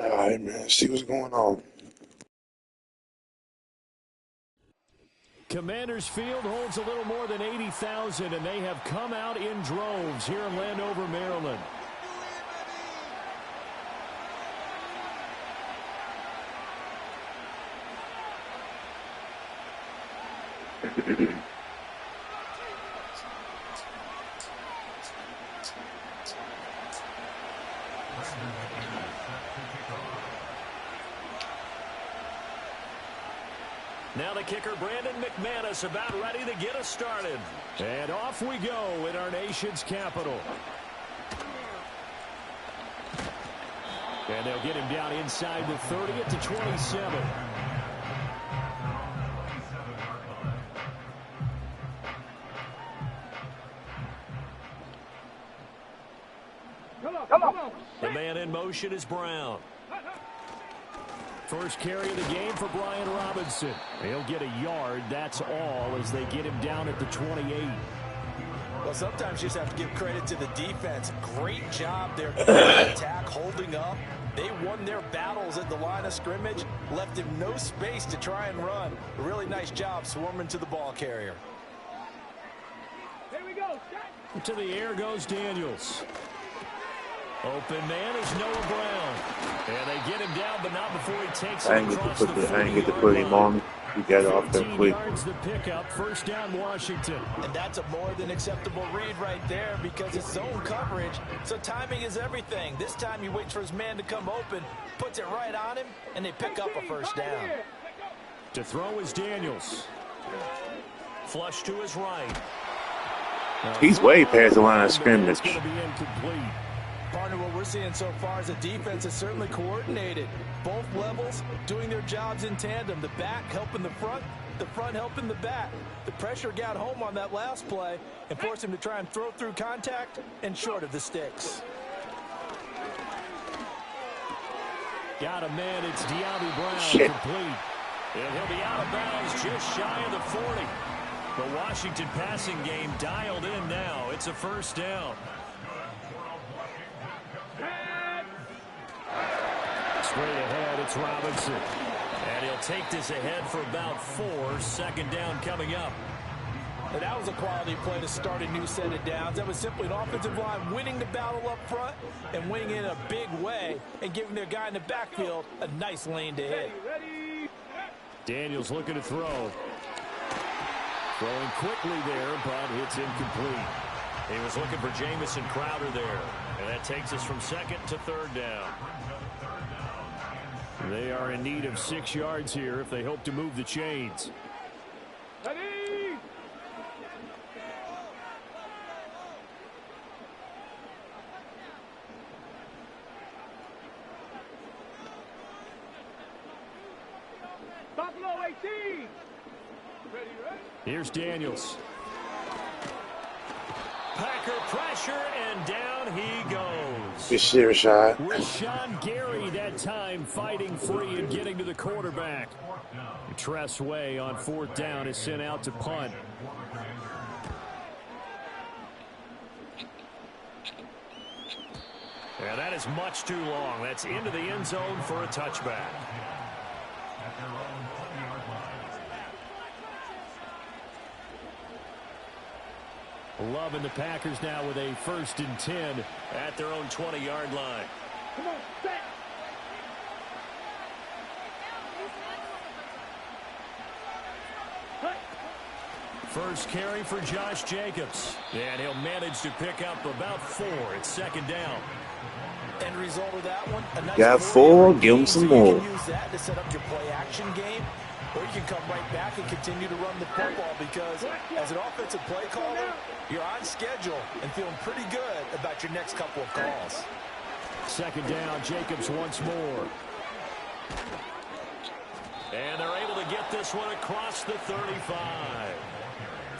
All right, man. See what's going on. Commanders Field holds a little more than 80,000, and they have come out in droves here in Landover, Maryland. Now the kicker, Brandon McManus, about ready to get us started. And off we go in our nation's capital. And they'll get him down inside the 30 at the 27. Come on. The man in motion is Brown. First carry of the game for Brian Robinson. He'll get a yard, that's all, as they get him down at the 28. Well, sometimes you just have to give credit to the defense. Great job there. Attack, holding up. They won their battles at the line of scrimmage, left him no space to try and run. A really nice job swarming to the ball carrier. Here we go. To the air goes Daniels. Open man is Noah Brown. And they get him down, but not before he takes him across the 40-yard line. I didn't get to put him on. He got off there quick. Yards the pickup, first down Washington. And that's a more than acceptable read right there because it's zone coverage, so timing is everything. This time he waits for his man to come open, puts it right on him, and they pick up a first down. To throw is Daniels. Flush to his right. He's way past the line of scrimmage. It's going to be incomplete. Partner, what we're seeing so far is a defense is certainly coordinated. Both levels doing their jobs in tandem. The back helping the front helping the back. The pressure got home on that last play and forced him to try and throw through contact and short of the sticks. Got a man, it's De'Ami Brown. Complete. And he'll be out of bounds just shy of the 40. The Washington passing game dialed in now. It's a first down. Straight ahead, it's Robinson. And he'll take this ahead for about 4. Second down coming up. And that was a quality play to start a new set of downs. That was simply an offensive line winning the battle up front and winning in a big way and giving their guy in the backfield a nice lane to hit. Daniels looking to throw. Throwing quickly there, but it's incomplete. He was looking for Jamison Crowder there. And that takes us from second to third down. They are in need of 6 yards here if they hope to move the chains. Here's Daniels. Packer pressure, and down he goes. Good shit, Rashad. Rashawn Gary that time fighting free and getting to the quarterback. Tress Way on 4th down is sent out to punt. Yeah, that is much too long. That's into the end zone for a touchback. Loving the Packers now with a 1st and 10 at their own 20-yard line. Come on, set. First carry for Josh Jacobs. And he'll manage to pick up about 4. It's 2nd down. End result of that one, a nice Got 4, give him some more. You can use that to set up your play action game, or you can come right back and continue to run the football because as an offensive play caller, you're on schedule and feeling pretty good about your next couple of calls. 2nd down, Jacobs once more. And they're able to get this one across the 35.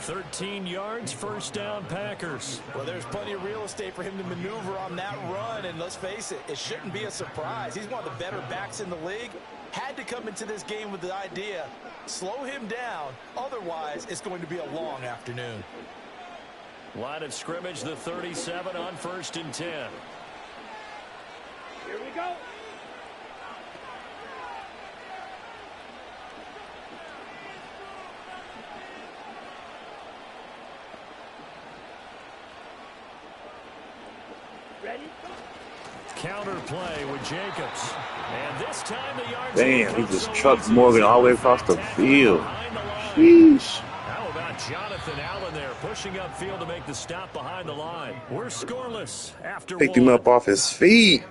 13 yards, 1st down, Packers. Well, there's plenty of real estate for him to maneuver on that run, and let's face it, it shouldn't be a surprise. He's one of the better backs in the league. Had to come into this game with the idea, slow him down, otherwise it's going to be a long afternoon. Line of scrimmage, the 37 on 1st and 10. Here we go. Ready? Counter play with Jacobs. And this time the yards. Damn, he just trucked Morgan all the way across the field. Sheesh. How about Jonathan Allen there pushing upfield to make the stop behind the line? We're scoreless after Picked one. him up off his feet.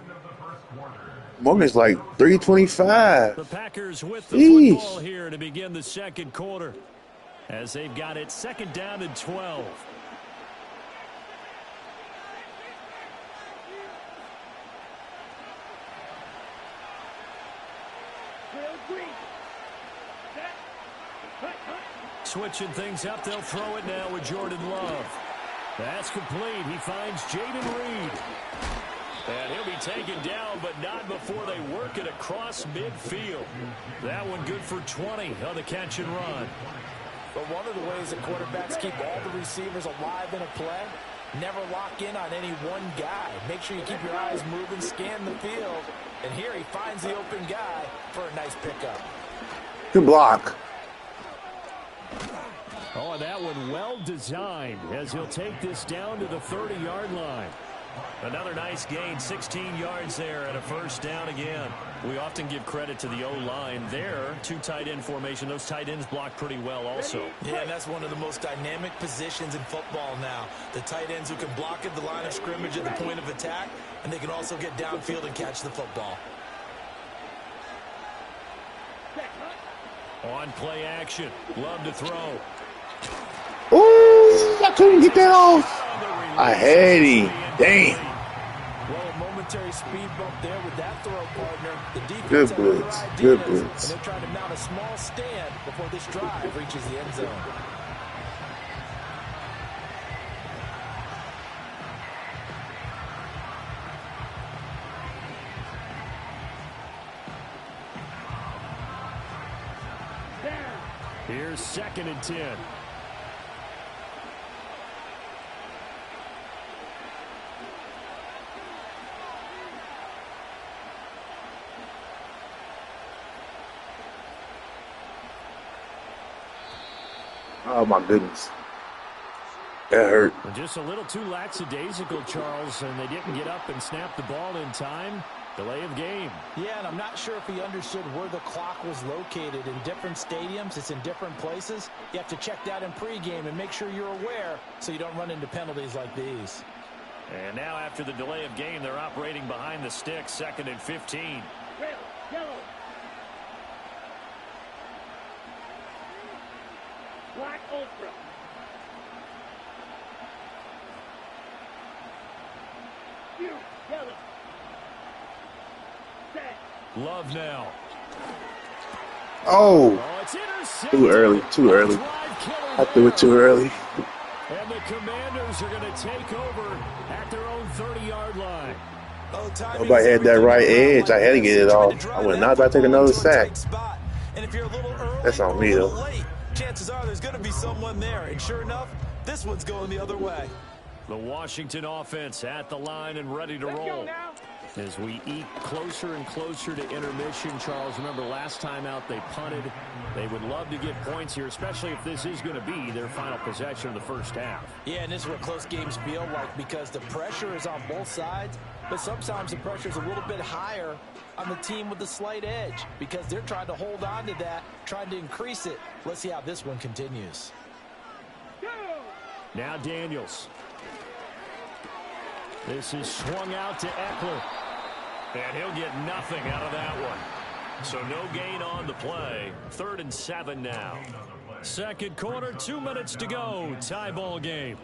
Morgan's like 325. The Packers with the Sheesh. football here to begin the 2nd quarter as they've got it 2nd down and 12. Switching things up, they'll throw it now with Jordan Love. That's complete. He finds Jaden Reed. And he'll be taken down, but not before they work it across midfield. That one good for 20 on the catch and run. But one of the ways that quarterbacks keep all the receivers alive in a play, never lock in on any one guy. Make sure you keep your eyes moving, scan the field. And here he finds the open guy for a nice pickup. Good block. Oh, and that one well designed as he'll take this down to the 30-yard line. Another nice gain, 16 yards there and a 1st down again. We often give credit to the O-line there. 2 tight end formation. Those tight ends block pretty well also. Yeah, and that's one of the most dynamic positions in football now. The tight ends who can block at the line of scrimmage at the point of attack, and they can also get downfield and catch the football. On play action. Love to throw. Ooh, I couldn't get that off. I had him. Damn. Well, a momentary speed bump there with that throw, partner. The defense Good had blitz. other Good ideas, blitz. and they're trying to mount a small stand before this drive reaches the end zone. Here's 2nd and 10. Oh, my goodness. That hurt. Just a little too lackadaisical, Charles, and they didn't get up and snap the ball in time. Delay of game. Yeah, and I'm not sure if he understood where the clock was located. In different stadiums, it's in different places. You have to check that in pregame and make sure you're aware so you don't run into penalties like these. And now after the delay of game, they're operating behind the sticks, 2nd and 15. Red, yellow. Black ultra. Blue, yellow. Set. Love now. Oh, Oh, it's too early. intercepted. Too A early. drive killer I threw it there. too early. And the Commanders are going to take over at their own 30-yard line. Oh, timing is Nobody had that everything in right a route edge. like I had to this. get it Trying to off. I drive would that not about to take football another into a sack. tight spot. And if you're a little That's early on or a me, little though. late, chances are there's going to be someone there. And sure enough, this one's going the other way. The Washington offense at the line and ready to roll. As we eke closer and closer to intermission, Charles, remember last time out they punted. They would love to get points here, especially if this is going to be their final possession of the first half. Yeah, and this is what close games feel like because the pressure is on both sides, but sometimes the pressure is a little bit higher on the team with the slight edge because they're trying to hold on to that, trying to increase it. Let's see how this one continues. Now Daniels. This is swung out to Eckler. And he'll get nothing out of that one. So no gain on the play. 3rd and 7 now. Second quarter, 2 minutes to go. Tie ball game.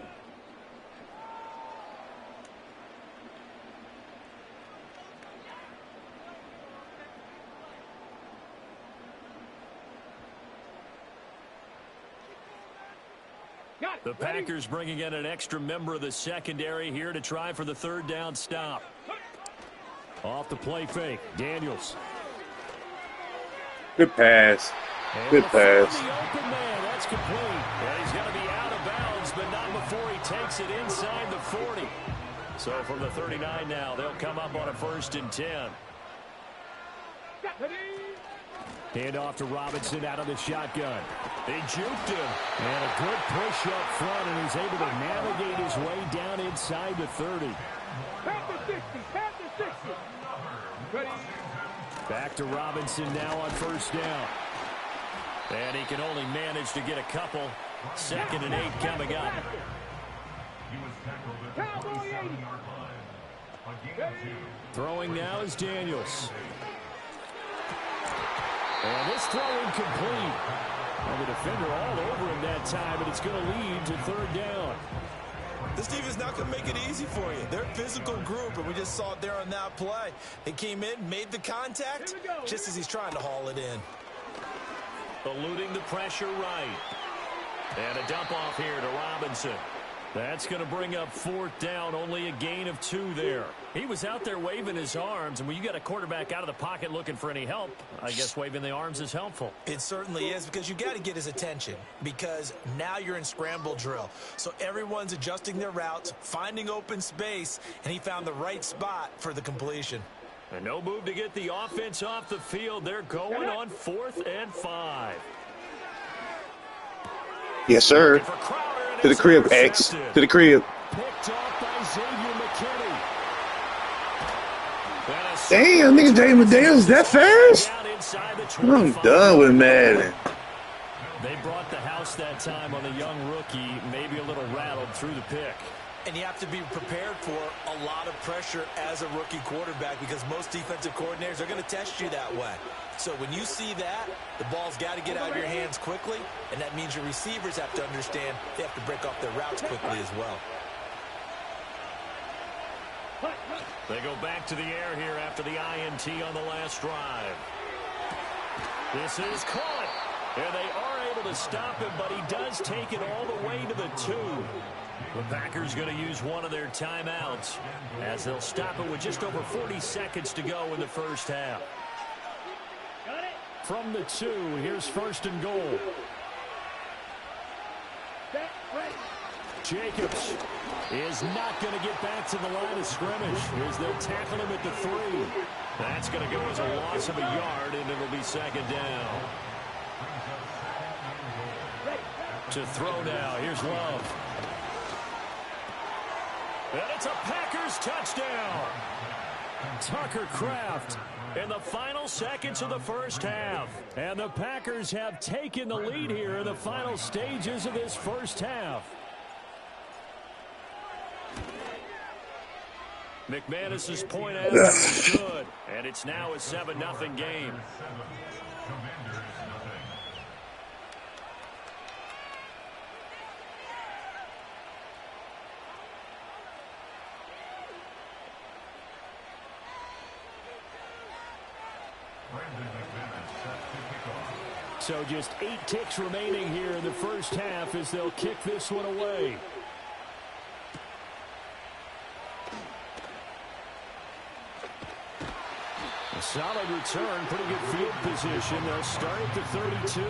The Packers bringing in an extra member of the secondary here to try for the 3rd down stop. Off the play fake. Daniels. Good pass. And Good pass. the open man. That's complete. And he's going to be out of bounds, but not before he takes it inside the 40. So from the 39 now, they'll come up on a 1st and 10. Hand off to Robinson out of the shotgun. They juked him. And a good push up front, and he's able to navigate his way down inside the 30. Back to Robinson now on 1st down. And he can only manage to get a couple. 2nd and 8 coming up. Throwing now is Daniels. And this throw incomplete. And the defender all over him that time, but it's going to lead to 3rd down. This defense not going to make it easy for you. They're a physical group, and we just saw it there on that play. They came in, made the contact, just as he's trying to haul it in. Eluding the pressure right. And a dump off here to Robinson. That's going to bring up 4th down, only a gain of 2 there. He was out there waving his arms, and when you got a quarterback out of the pocket looking for any help, I guess waving the arms is helpful. It certainly is because you got to get his attention because now you're in scramble drill. So everyone's adjusting their routes, finding open space, and he found the right spot for the completion. And no move to get the offense off the field. They're going on 4th and 5. Yes, sir. To the crib, X. To the crib. Picked off by Xavier McKinney. Damn, nigga, James Daniels that fast? I'm done with Madden. They brought the house that time on the young rookie, maybe a little rattled through the pick. And you have to be prepared for a lot of pressure as a rookie quarterback because most defensive coordinators are going to test you that way. So when you see that, the ball's got to get out of your hands quickly, and that means your receivers have to understand they have to break off their routes quickly as well. They go back to the air here after the INT on the last drive. This is caught. And they are able to stop him, but he does take it all the way to the 2. The Packers going to use one of their timeouts as they'll stop it with just over 40 seconds to go in the first half. From the 2, here's 1st and goal. Jacobs is not going to get back to the line of scrimmage as they'll tackle him at the 3. That's going to go as a loss of a yard, and it'll be 2nd down. To throw now, here's Love. And it's a Packers touchdown. Tucker Kraft in the final seconds of the first half. And the Packers have taken the lead here in the final stages of this first half. McManus's point out is good. And it's now a 7-0 game. So just 8 ticks remaining here in the first half as they'll kick this one away. A solid return, pretty good field position. They'll start at the 32.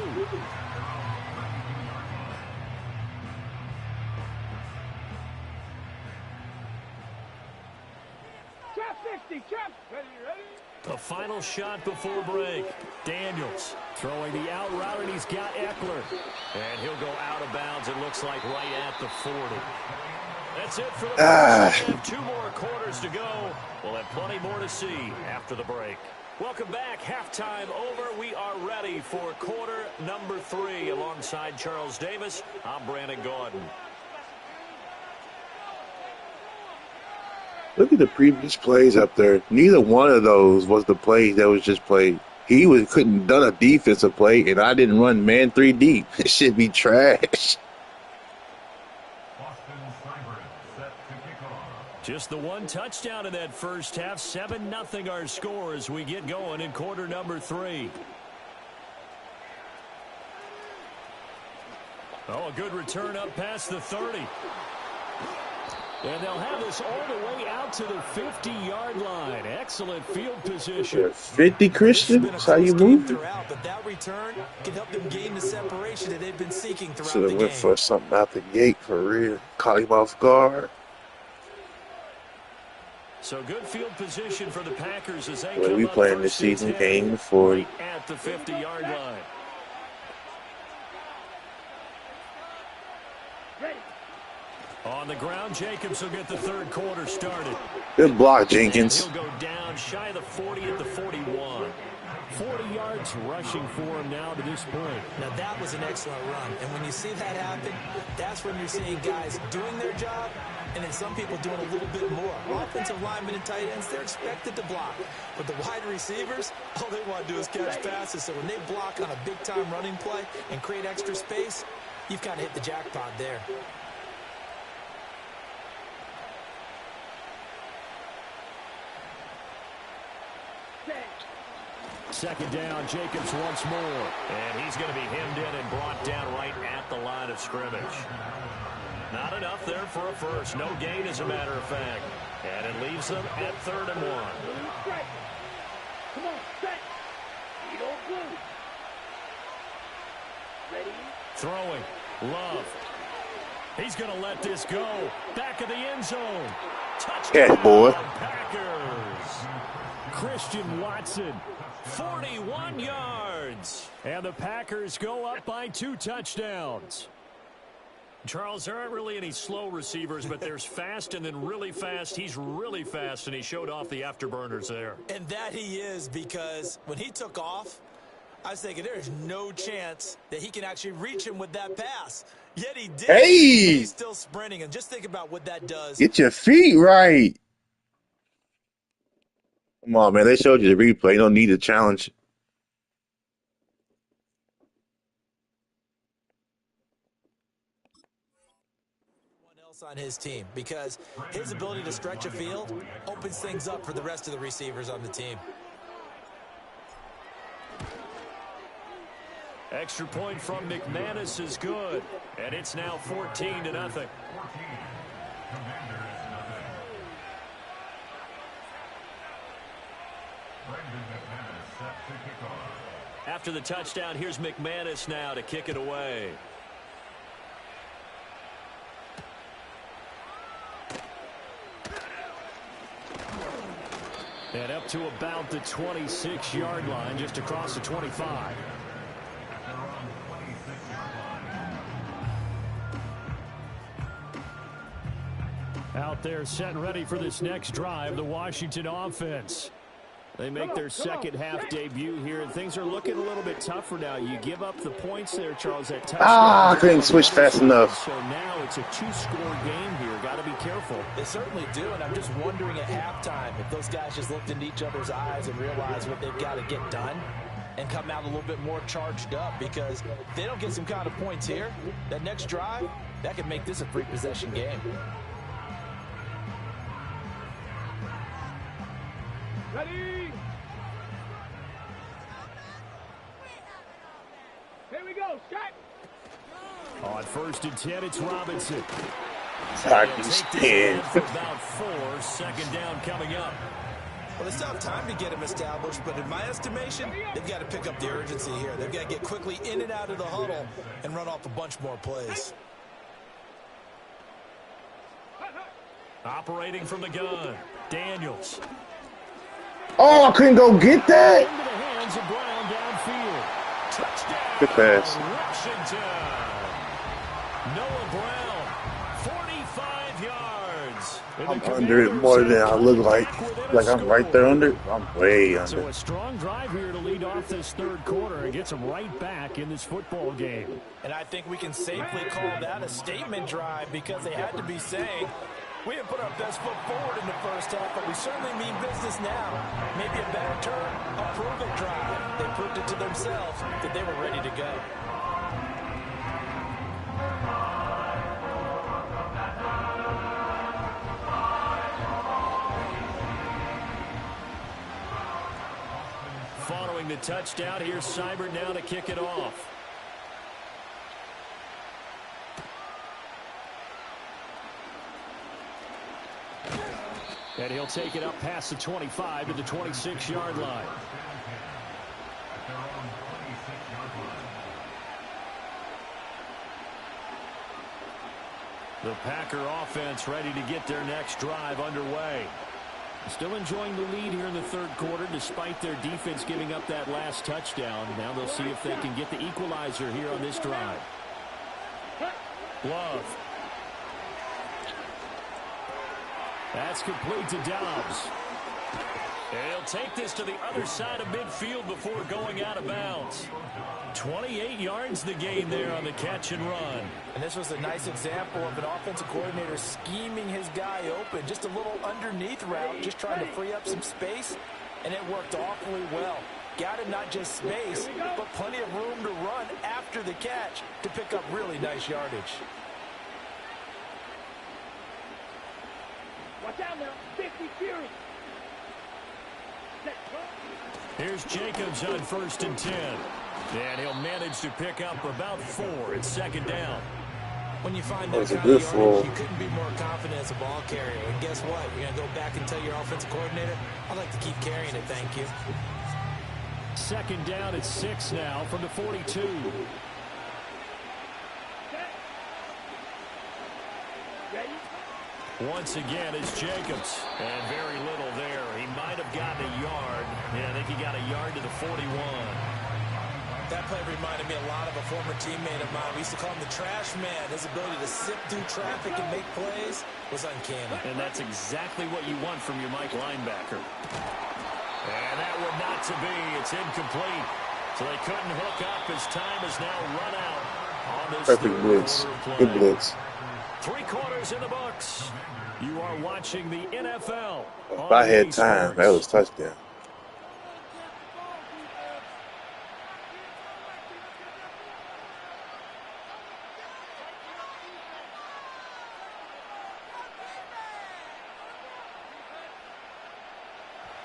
Trap 60, trap. Ready, ready? The final shot before break. Daniels throwing the out route, and he's got Eckler. And he'll go out of bounds, it looks like, right at the 40. That's it for the first. We have 2 more quarters to go. We'll have plenty more to see after the break. Welcome back. Halftime over. We are ready for quarter number 3. Alongside Charles Davis, I'm Brandon Gordon. Look at the previous plays up there. Neither one of those was the play that was just played. He couldn't done a defensive play, and I didn't run man 3 deep. It should be trash. Just the 1 touchdown in that first half. 7-0 our score as we get going in quarter number 3. Oh, a good return up past the 30. And they'll have this all the way out to the 50-yard line. Excellent field position. 50, Christian? That's how you move? Throughout, but that return can help them gain the separation that they've been seeking throughout Should the have game. went for something out the gate for real. Caught him off guard. So good field position for the Packers as they When come we up playing this first and season 10, game before right at the 50-yard line. Ready. On the ground, Jacobs will get the third quarter started. Good block, Jenkins. And he'll go down shy of the 40 at the 41. 40 yards rushing for him now to this point. Now, that was an excellent run. And when you see that happen, that's when you're seeing guys doing their job and then some people doing a little bit more. Offensive linemen and tight ends, they're expected to block. But the wide receivers, all they want to do is catch passes. So when they block on a big-time running play and create extra space, you've kind of hit the jackpot there. Second down, Jacobs once more. And he's going to be hemmed in and brought down right at the line of scrimmage. Not enough there for a first. No gain, as a matter of fact. And it leaves them at 3rd and 1. Come on, set. You don't move. Ready? Throwing. Love. He's going to let this go. Back of the end zone. Touchdown, Catch, boy. Packers. Christian Watson, 41 yards. And the Packers go up by 2 touchdowns. Charles, there aren't really any slow receivers, but there's fast and then really fast. He's really fast, and he showed off the afterburners there. And that he is, because when he took off, I was thinking there's no chance that he can actually reach him with that pass. Yet he did. Hey! He's still sprinting, and just think about what that does. Get your feet right. Come on, man. They showed you the replay. You don't need a challenge. On his team, because his ability to stretch a field opens things up for the rest of the receivers on the team. Extra point from McManus is good, and it's now 14-0. After the touchdown, here's McManus now to kick it away. And up to about the 26-yard line, just across the 25. Out there set and ready for this next drive, the Washington offense. They make their second half debut here, and things are looking a little bit tougher now. You give up the points there, Charles, that touchdown. I couldn't switch fast enough. So now it's a 2-score game here. Got to be careful. They certainly do, and I'm just wondering at halftime if those guys just looked into each other's eyes and realized what they've got to get done and come out a little bit more charged up, because if they don't get some kind of points here, that next drive, that could make this a 3-possession game. Ready? go, Jack. On 1st and 10, it's Robinson. I He'll can take this stand. ahead for about 4. 2nd down coming up. Well, it's not time to get him established, but in my estimation, they've got to pick up the urgency here. They've got to get quickly in and out of the huddle and run off a bunch more plays. Operating from the gun, Daniels. Oh, I couldn't go get that. Into the hands of Brown downfield. Touchdown, Good pass. Washington. Noah Brown, 45 yards. I'm under it more than I look like. Like I'm right there under it. I'm way under. So a strong drive here to lead off this 3rd quarter and gets them right back in this football game. And I think we can safely call that a statement drive because they had to be saying, we didn't put our best foot forward in the 1st half, but we certainly mean business now. Maybe a better term, a prove-it drive. They proved it to themselves that they were ready to go. Following the touchdown, here's Seibert now to kick it off. And he'll take it up past the 25 to the 26-yard line. The Packer offense ready to get their next drive underway. Still enjoying the lead here in the 3rd quarter despite their defense giving up that last touchdown. Now they'll see if they can get the equalizer here on this drive. Love. That's complete to Dobbs. And he'll take this to the other side of midfield before going out of bounds. 28 yards the gain there on the catch and run. And this was a nice example of an offensive coordinator scheming his guy open. Just a little underneath route, just trying to free up some space, and it worked awfully well. Got him not just space, but plenty of room to run after the catch to pick up really nice yardage. Watch out now. 50 Fury. Here's Jacobs on 1st and 10. And he'll manage to pick up about 4. It's 2nd down. When you find that kind of yardage, you couldn't be more confident as a ball carrier. And guess what? You're going to go back and tell your offensive coordinator, I'd like to keep carrying it, thank you. 2nd down at 6 now from the 42. Once again, it's Jacobs. And very little there. He might have gotten a yard. Yeah, I think he got a yard to the 41. That play reminded me a lot of a former teammate of mine. We used to call him the trash man. His ability to sift through traffic and make plays was uncanny. And that's exactly what you want from your Mike linebacker. And that one not to be. It's incomplete. So they couldn't hook up as time has now run out on this Perfect blitz. Good blitz. 3 quarters in the books. You are watching the NFL. If I had time, that was touchdown.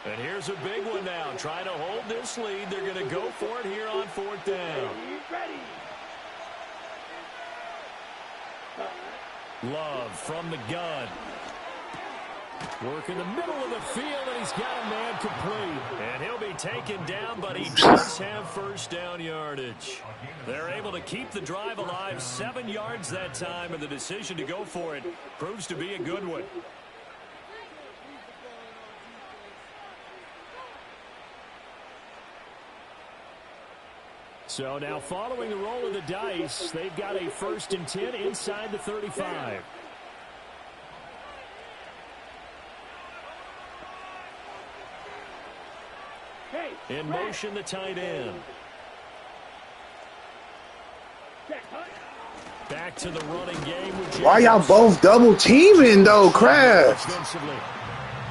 And here's a big one now. Trying to hold this lead. They're going to go for it here on 4th down. Love from the gun. Work in the middle of the field, and he's got a man complete. And he'll be taken down, but he does have 1st down yardage. They're able to keep the drive alive. 7 yards that time, and the decision to go for it proves to be a good one. So now following the roll of the dice, they've got a 1st and 10 inside the 35. In motion, the tight end. Back to the running game. Why y'all both double teaming though, Kraft?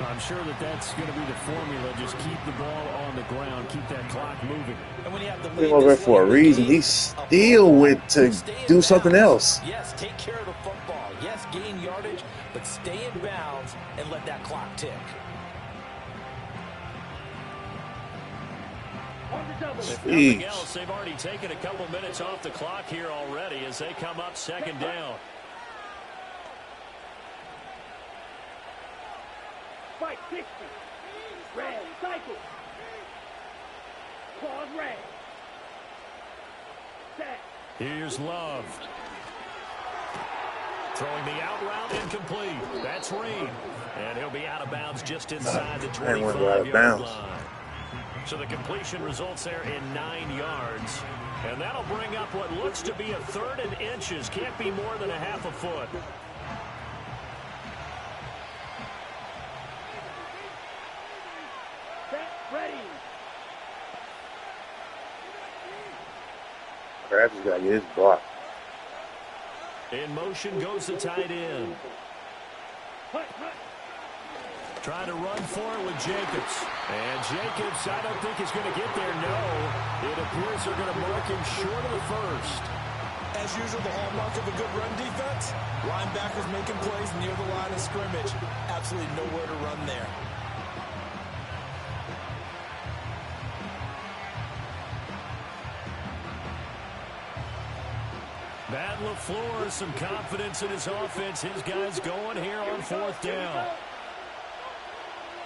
I'm sure that's going to be the formula. Just keep the ball on the ground, keep that clock moving. And when you have the Came over for a reason. He still went to do something else. Yes, take care of the football. Yes, gain yardage, but stay in bounds and let that clock tick. On the double. If nothing Jeez. else, they've already taken a couple minutes off the clock here already as they come up second down. Fight 60. Red, cycle. Claws red. Set. Here's Love. Throwing the out route incomplete. That's Reed. And he'll be out of bounds just inside the I didn't want to go out of 25-yard bounds. line. So the completion results there in 9 yards. And that'll bring up what looks to be a 3rd and inches. Can't be more than a half a foot. Set. Ready. Krabs has got to get his block. In motion goes the tight end. Hut, hut. Trying to run for it with Jacobs. And Jacobs, I don't think he's going to get there. No. It appears they're going to mark him short of the first. As usual, the hallmark of a good run defense, linebackers making plays near the line of scrimmage. Absolutely nowhere to run there. Matt LaFleur, some confidence in his offense. His guys going here on 4th down.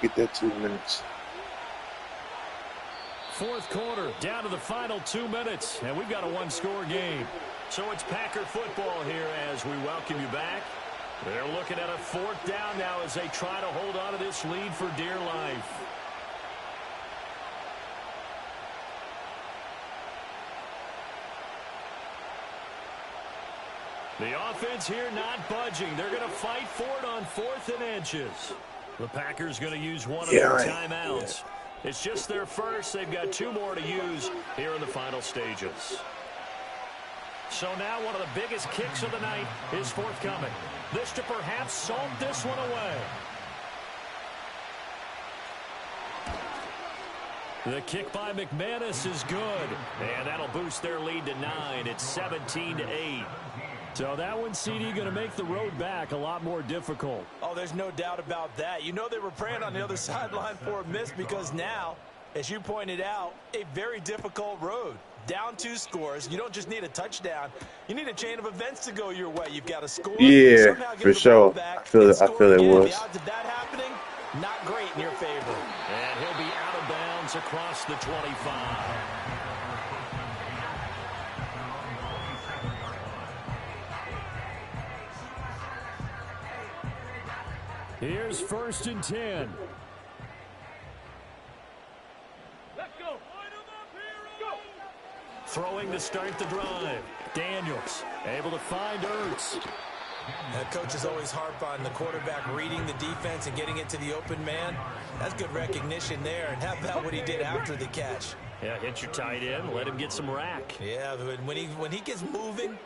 Get that 2 minutes. 4th quarter, down to the final 2 minutes, and we've got a one-score game. So it's Packer football here as we welcome you back. They're looking at a 4th down now as they try to hold on to this lead for dear life. The offense here not budging. They're going to fight for it on 4th and inches. The Packers going to use one of their timeouts. It's just their first. They've got 2 more to use here in the final stages. So now one of the biggest kicks of the night is forthcoming. This to perhaps salt this one away. The kick by McManus is good. And that'll boost their lead to 9. It's 17-8. So that one, CD, going to make the road back a lot more difficult. Oh, there's no doubt about that. You know they were praying on the other sideline for a miss because now, as you pointed out, a very difficult road. Down 2 scores. You don't just need a touchdown. You need a chain of events to go your way. You've got to score. Yeah, for sure. I feel it was. The odds of that happening, not great in your favor. And he'll be out of bounds across the 25. Here's 1st and 10. Let's go. Go. Throwing to start the drive. Daniels able to find Ertz. Coaches always harp on the quarterback reading the defense and getting it to the open man. That's good recognition there. And how about what he did after the catch? Yeah, hit your tight end. Let him get some rack. Yeah, but when he gets moving,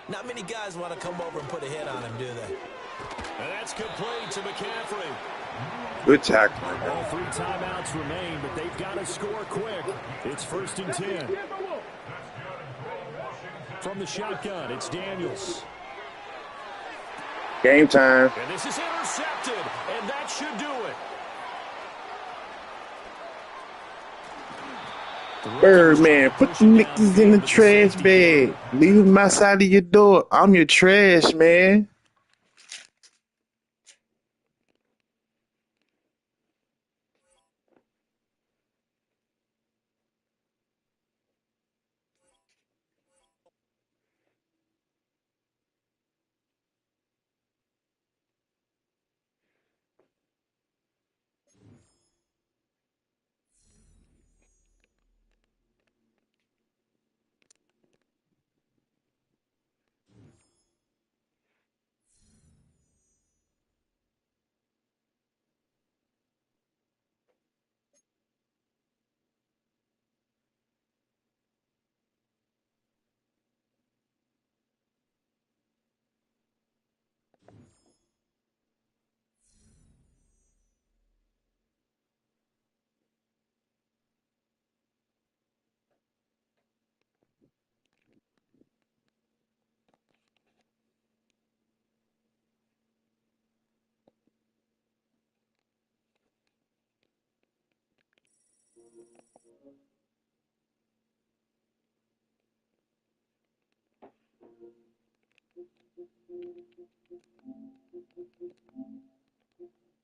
not many guys want to come over and put a hit on him, do they? And that's complete to McCaffrey. Good tackle. All 3 timeouts remain, but they've got to score quick. It's 1st and 10. From the shotgun, it's Daniels. Game time. And this is intercepted, and that should do it. Birdman, put the Nickies in the trash bag. Leave them outside of your door. I'm your trash, man.